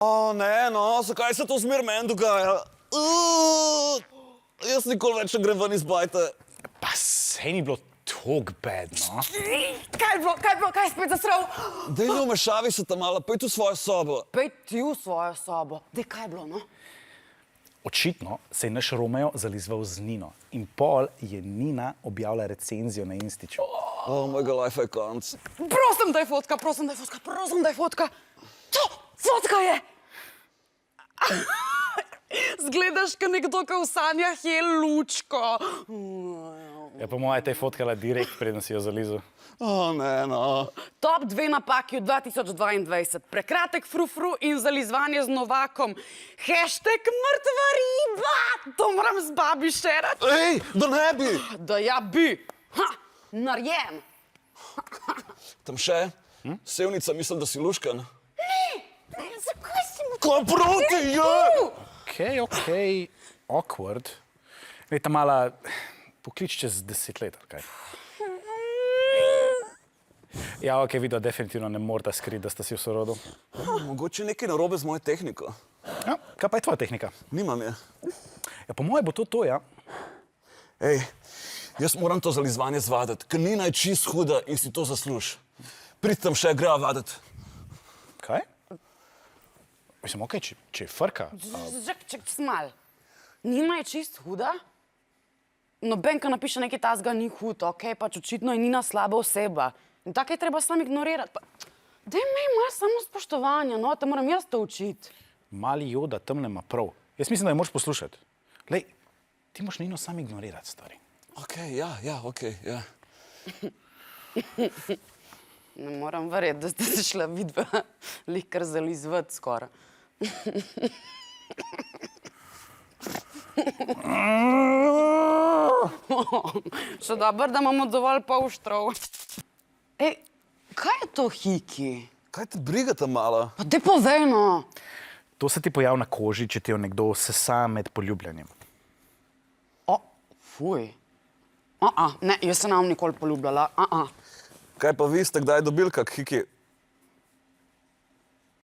O, ne, no, zakaj se to zmer meni dogaja? Jaz nikoli več ne grem ven iz bajte. Pa sej ni bilo tako bad, no? Kaj je bilo? Kaj je spet zasral? Dej, ne vmešavi se tam malo, pojdi v svojo sobo. Pej ti v svojo sobo. Dej, kaj je bilo, no? Očitno se je naš Romeo zalizval z Nino in pol je Nina objavila recenzijo na Instaču. Oh, mojega life je konc. Prosim, daj fotka, prosim, daj fotka, prosim, daj fotka. To, fotka je! Zgledaš, ka nekdo, ka v sanjah je lučko. Ja, po moje te fotkala direkt, preden si jo zalizal. O, ne, no. Top 2 napaki v 2022. Prekratek frufru in zalizvanje z Novakom. Hashtag mrtva riba. To moram z babi še reči. Ej, da ne bi. Da ja bi. Ha, narejen. Tam še? Sevnica, mislim, da si luškan. Ne, zakaj si mu Kaj proti je? Okej, awkward. Glej, ta mala poklič čez 10 let, kaj? Ja, okej, vidva definitivno ne morata skriti, da sta si v sorodu. Mogoče nekaj narobe z mojo tehniko. Ja, kaj pa je tvoja tehnika? Nimam je. Ja, po moje bo to, ja. Ej, jaz moram to zalizvanje zvaditi, ker Nina je čist huda in si to zasluž. Prid tam še, greva vaditi. Kaj? Mislim, okej, če je frka. Čak, smal. Nina je čist huda? Noben, ka napiše nekaj tazga, ni hud, okej, pač očitno je Nina slaba oseba. In tako je treba sam ignorirati. Daj me imaš samo spoštovanja, no, te moram jaz to učiti. Mali Joda tam nema prav. Jaz mislim, da je moraš poslušati. Glej, ti moraš Nino sam ignorirati, stari. Okej, okej, ja. Ne moram verjeti, da ste se šla vidva lih kar zalizvat skoraj. Še dobro, da imamo dovolj polštrov. Ej, kaj je to hiki? Kaj te briga tam malo? Pa te povej, no. To se ti pojavi na koži, če te jo nekdo sesa med poljubljanjem. O, fuj. Ne, jaz se ne bom nikoli poljubljala. Kaj pa vi ste kdaj dobili kak hiki?